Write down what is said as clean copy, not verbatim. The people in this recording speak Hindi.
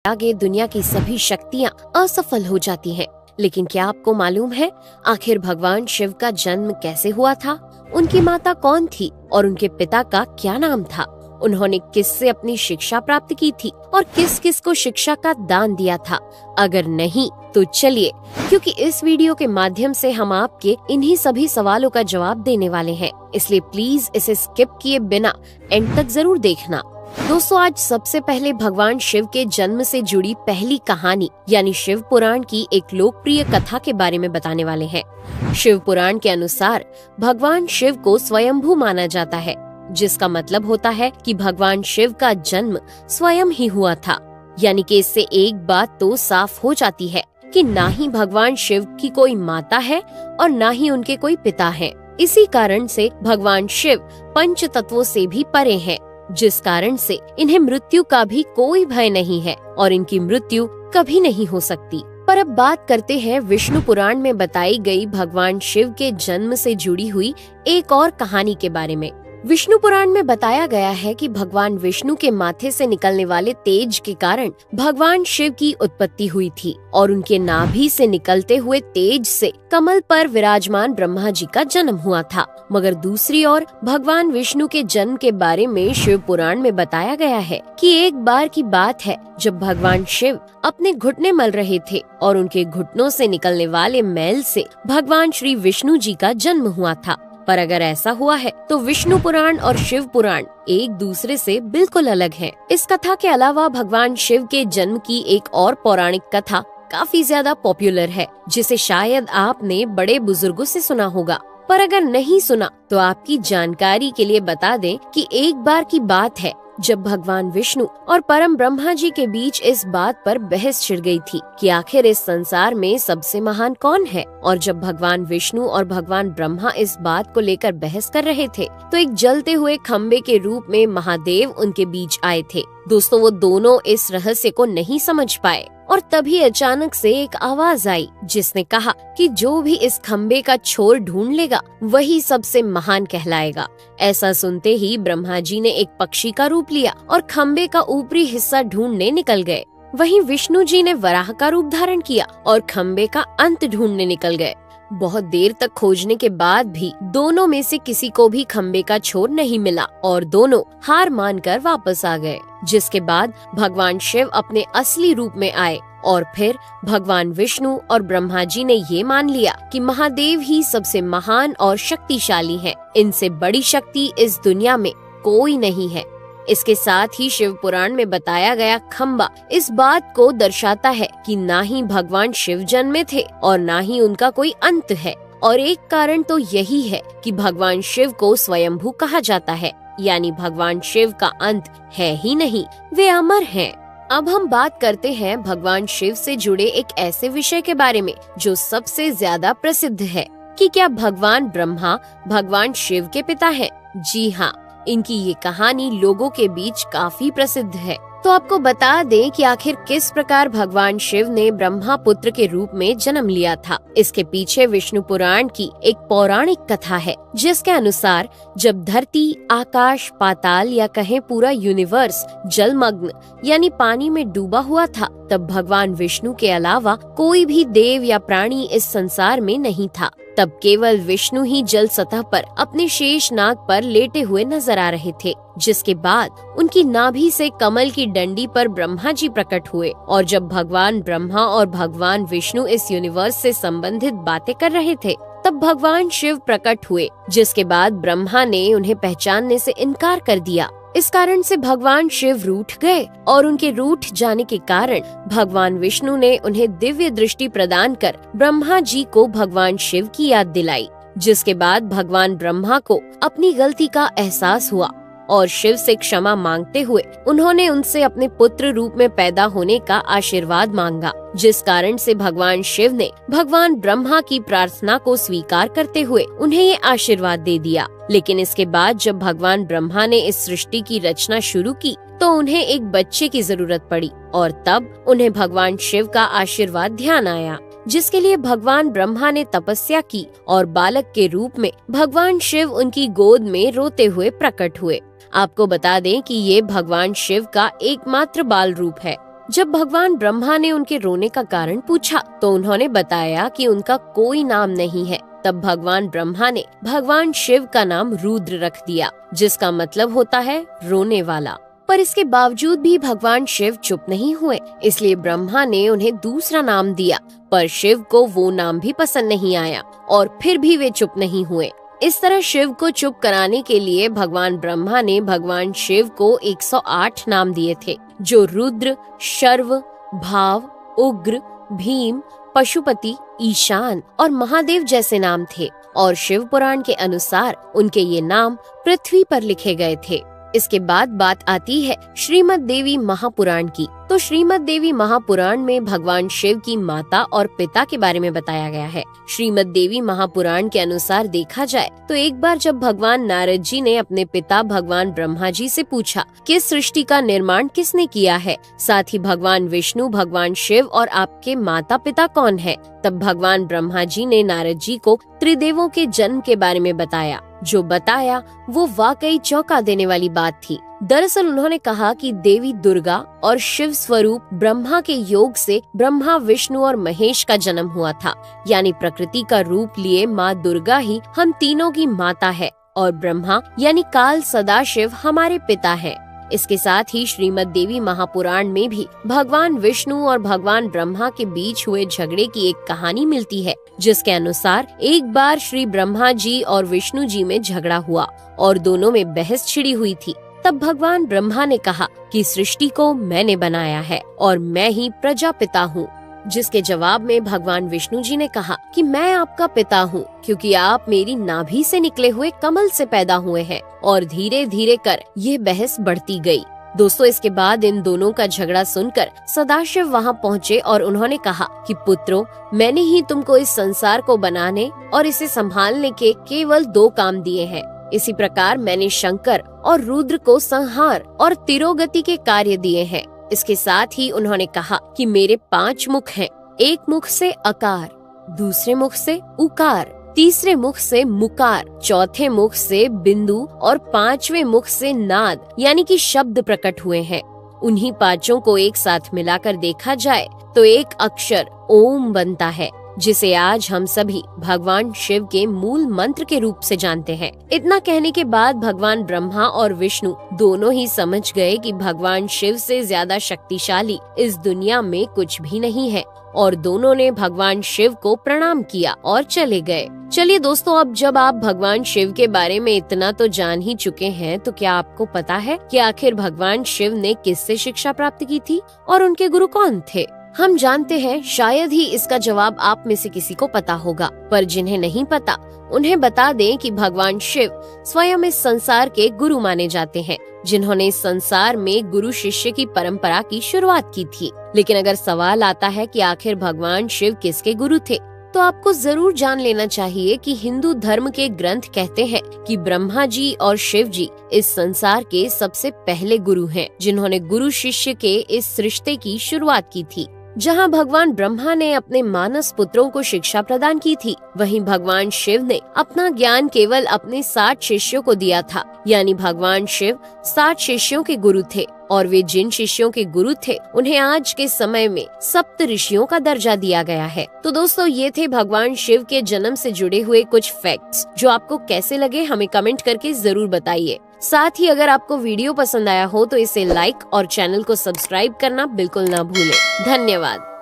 आगे दुनिया की सभी शक्तियाँ असफल हो जाती हैं। लेकिन क्या आपको मालूम है आखिर भगवान शिव का जन्म कैसे हुआ था? उनकी माता कौन थी और उनके पिता का क्या नाम था? उन्होंने किससे अपनी शिक्षा प्राप्त की थी और किस किस को शिक्षा का दान दिया था? अगर नहीं तो चलिए, क्योंकि इस वीडियो के माध्यम से हम आपके इन्हीं सभी सवालों का जवाब देने वाले हैं, इसलिए प्लीज इसे स्किप किए बिना एंड तक जरूर देखना। दोस्तों, आज सबसे पहले भगवान शिव के जन्म से जुड़ी पहली कहानी यानी शिव पुराण की एक लोकप्रिय कथा के बारे में बताने वाले हैं। शिव पुराण के अनुसार भगवान शिव को स्वयंभू माना जाता है, जिसका मतलब होता है कि भगवान शिव का जन्म स्वयं ही हुआ था। यानी कि इससे एक बात तो साफ हो जाती है कि ना ही भगवान शिव की कोई माता है और ना ही उनके कोई पिता हैं। इसी कारण से भगवान शिव पंच तत्वों से भी परे हैं, जिस कारण से इन्हें मृत्यु का भी कोई भय नहीं है और इनकी मृत्यु कभी नहीं हो सकती। पर अब बात करते हैं विष्णु पुराण में बताई गई भगवान शिव के जन्म से जुड़ी हुई एक और कहानी के बारे में। विष्णु पुराण में बताया गया है कि भगवान विष्णु के माथे से निकलने वाले तेज के कारण भगवान शिव की उत्पत्ति हुई थी और उनके नाभि से निकलते हुए तेज से कमल पर विराजमान ब्रह्मा जी का जन्म हुआ था। मगर दूसरी ओर भगवान विष्णु के जन्म के बारे में शिव पुराण में बताया गया है कि एक बार की बात है जब भगवान शिव अपने घुटने मल रहे थे और उनके घुटनों से निकलने वाले मैल से भगवान श्री विष्णु जी का जन्म हुआ था। पर अगर ऐसा हुआ है तो विष्णु पुराण और शिव पुराण एक दूसरे से बिल्कुल अलग हैं। इस कथा के अलावा भगवान शिव के जन्म की एक और पौराणिक कथा काफी ज्यादा पॉपुलर है, जिसे शायद आपने बड़े बुजुर्गों से सुना होगा। पर अगर नहीं सुना तो आपकी जानकारी के लिए बता दें कि एक बार की बात है जब भगवान विष्णु और परम ब्रह्मा जी के बीच इस बात पर बहस छिड़ गई थी कि आखिर इस संसार में सबसे महान कौन है। और जब भगवान विष्णु और भगवान ब्रह्मा इस बात को लेकर बहस कर रहे थे तो एक जलते हुए खम्बे के रूप में महादेव उनके बीच आए थे। दोस्तों, वो दोनों इस रहस्य को नहीं समझ पाए और तभी अचानक से एक आवाज आई जिसने कहा कि जो भी इस खम्बे का छोर ढूंढ लेगा वही सबसे महान कहलाएगा। ऐसा सुनते ही ब्रह्मा जी ने एक पक्षी का रूप लिया और खम्बे का ऊपरी हिस्सा ढूंढने निकल गए। वहीं विष्णु जी ने वराह का रूप धारण किया और खम्बे का अंत ढूंढने निकल गए। बहुत देर तक खोजने के बाद भी दोनों में से किसी को भी खम्बे का छोर नहीं मिला और दोनों हार मानकर वापस आ गए। जिसके बाद भगवान शिव अपने असली रूप में आए और फिर भगवान विष्णु और ब्रह्मा जी ने ये मान लिया कि महादेव ही सबसे महान और शक्तिशाली हैं। इनसे बड़ी शक्ति इस दुनिया में कोई नहीं है। इसके साथ ही शिव पुराण में बताया गया खम्बा इस बात को दर्शाता है कि ना ही भगवान शिव जन्मे थे और ना ही उनका कोई अंत है। और एक कारण तो यही है कि भगवान शिव को स्वयंभू कहा जाता है, यानी भगवान शिव का अंत है ही नहीं, वे अमर हैं। अब हम बात करते हैं भगवान शिव से जुड़े एक ऐसे विषय के बारे में जो सबसे ज्यादा प्रसिद्ध है कि क्या भगवान ब्रह्मा भगवान शिव के पिता हैं? जी हाँ, इनकी ये कहानी लोगों के बीच काफी प्रसिद्ध है। तो आपको बता दें कि आखिर किस प्रकार भगवान शिव ने ब्रह्मा पुत्र के रूप में जन्म लिया था। इसके पीछे विष्णु पुराण की एक पौराणिक कथा है, जिसके अनुसार जब धरती, आकाश, पाताल या कहें पूरा यूनिवर्स जलमग्न यानी पानी में डूबा हुआ था, तब भगवान विष्णु के अलावा कोई भी देव या प्राणी इस संसार में नहीं था। तब केवल विष्णु ही जल सतह पर अपने शेष नाग पर लेटे हुए नजर आ रहे थे। जिसके बाद उनकी नाभि से कमल की डंडी पर ब्रह्मा जी प्रकट हुए और जब भगवान ब्रह्मा और भगवान विष्णु इस यूनिवर्स से संबंधित बातें कर रहे थे तब भगवान शिव प्रकट हुए, जिसके बाद ब्रह्मा ने उन्हें पहचानने से इनकार कर दिया। इस कारण से भगवान शिव रूठ गए और उनके रूठ जाने के कारण भगवान विष्णु ने उन्हें दिव्य दृष्टि प्रदान कर ब्रह्मा जी को भगवान शिव की याद दिलाई। जिसके बाद भगवान ब्रह्मा को अपनी गलती का एहसास हुआ और शिव से क्षमा मांगते हुए उन्होंने उनसे अपने पुत्र रूप में पैदा होने का आशीर्वाद मांगा। जिस कारण से भगवान शिव ने भगवान ब्रह्मा की प्रार्थना को स्वीकार करते हुए उन्हें ये आशीर्वाद दे दिया। लेकिन इसके बाद जब भगवान ब्रह्मा ने इस सृष्टि की रचना शुरू की तो उन्हें एक बच्चे की जरूरत पड़ी और तब उन्हें भगवान शिव का आशीर्वाद ध्यान आया, जिसके लिए भगवान ब्रह्मा ने तपस्या की और बालक के रूप में भगवान शिव उनकी गोद में रोते हुए प्रकट हुए। आपको बता दें कि ये भगवान शिव का एकमात्र बाल रूप है जब भगवान ब्रह्मा ने उनके रोने का कारण पूछा तो उन्होंने बताया कि उनका कोई नाम नहीं है। तब भगवान ब्रह्मा ने भगवान शिव का नाम रुद्र रख दिया, जिसका मतलब होता है रोने वाला। पर इसके बावजूद भी भगवान शिव चुप नहीं हुए, इसलिए ब्रह्मा ने उन्हें दूसरा नाम दिया। पर शिव को वो नाम भी पसंद नहीं आया और फिर भी वे चुप नहीं हुए। इस तरह शिव को चुप कराने के लिए भगवान ब्रह्मा ने भगवान शिव को 108 नाम दिए थे, जो रुद्र, शर्व, भाव, उग्र, भीम, पशुपति, ईशान और महादेव जैसे नाम थे। और शिव पुराण के अनुसार उनके ये नाम पृथ्वी पर लिखे गए थे। इसके बाद बात आती है श्रीमद् देवी महापुराण की। तो श्रीमद् देवी महापुराण में भगवान शिव की माता और पिता के बारे में बताया गया है। श्रीमद् देवी महापुराण के अनुसार देखा जाए तो एक बार जब भगवान नारद जी ने अपने पिता भगवान ब्रह्मा जी से पूछा कि सृष्टि का निर्माण किसने किया है, साथ ही भगवान विष्णु, भगवान शिव और आपके माता पिता कौन है, तब भगवान ब्रह्मा जी ने नारद जी को त्रिदेवों के जन्म के बारे में बताया। जो बताया वो वाकई चौंका देने वाली बात थी। दरअसल उन्होंने कहा कि देवी दुर्गा और शिव स्वरूप ब्रह्मा के योग से ब्रह्मा, विष्णु और महेश का जन्म हुआ था। यानी प्रकृति का रूप लिए माँ दुर्गा ही हम तीनों की माता है और ब्रह्मा यानी काल सदाशिव हमारे पिता है। इसके साथ ही श्रीमद् देवी महापुराण में भी भगवान विष्णु और भगवान ब्रह्मा के बीच हुए झगड़े की एक कहानी मिलती है, जिसके अनुसार एक बार श्री ब्रह्मा जी और विष्णु जी में झगड़ा हुआ और दोनों में बहस छिड़ी हुई थी। तब भगवान ब्रह्मा ने कहा कि सृष्टि को मैंने बनाया है और मैं ही प्रजापिता हूँ, जिसके जवाब में भगवान विष्णु जी ने कहा कि मैं आपका पिता हूँ, क्योंकि आप मेरी नाभि से निकले हुए कमल से पैदा हुए हैं। और धीरे धीरे कर ये बहस बढ़ती गई। दोस्तों, इसके बाद इन दोनों का झगड़ा सुनकर सदाशिव वहाँ पहुँचे और उन्होंने कहा कि पुत्रों, मैंने ही तुमको इस संसार को बनाने और इसे संभालने के केवल 2 काम दिए हैं। इसी प्रकार मैंने शंकर और रुद्र को संहार और तिरोगति के कार्य दिए हैं। इसके साथ ही उन्होंने कहा कि मेरे 5 मुख हैं। एक मुख से अकार, दूसरे मुख से उकार, तीसरे मुख से मुकार, चौथे मुख से बिंदु और 5वें मुख से नाद यानी कि शब्द प्रकट हुए हैं। उन्हीं 5 को एक साथ मिलाकर देखा जाए तो एक अक्षर ओम बनता है, जिसे आज हम सभी भगवान शिव के मूल मंत्र के रूप से जानते हैं। इतना कहने के बाद भगवान ब्रह्मा और विष्णु दोनों ही समझ गए कि भगवान शिव से ज्यादा शक्तिशाली इस दुनिया में कुछ भी नहीं है और दोनों ने भगवान शिव को प्रणाम किया और चले गए। चलिए दोस्तों, अब जब आप भगवान शिव के बारे में इतना तो जान ही चुके हैं, तो क्या आपको पता है कि आखिर भगवान शिव ने किससे शिक्षा प्राप्त की थी और उनके गुरु कौन थे? हम जानते हैं शायद ही इसका जवाब आप में से किसी को पता होगा, पर जिन्हें नहीं पता उन्हें बता दें कि भगवान शिव स्वयं इस संसार के गुरु माने जाते हैं, जिन्होंने इस संसार में गुरु शिष्य की परंपरा की शुरुआत की थी। लेकिन अगर सवाल आता है कि आखिर भगवान शिव किसके गुरु थे, तो आपको जरूर जान लेना चाहिए कि हिंदू धर्म के ग्रंथ कहते हैं कि ब्रह्मा जी और शिव जी इस संसार के सबसे पहले गुरु हैं, जिन्होंने गुरु शिष्य के इस रिश्ते की शुरुआत की थी। जहां भगवान ब्रह्मा ने अपने मानस पुत्रों को शिक्षा प्रदान की थी, वहीं भगवान शिव ने अपना ज्ञान केवल अपने 60 शिष्यों को दिया था। यानी भगवान शिव 60 शिष्यों के गुरु थे और वे जिन शिष्यों के गुरु थे उन्हें आज के समय में सप्त ऋषियों का दर्जा दिया गया है। तो दोस्तों, ये थे भगवान शिव के जन्म से जुड़े हुए कुछ फैक्ट्स, जो आपको कैसे लगे हमें कमेंट करके जरूर बताइए। साथ ही अगर आपको वीडियो पसंद आया हो तो इसे लाइक और चैनल को सब्सक्राइब करना बिल्कुल ना भूलें। धन्यवाद।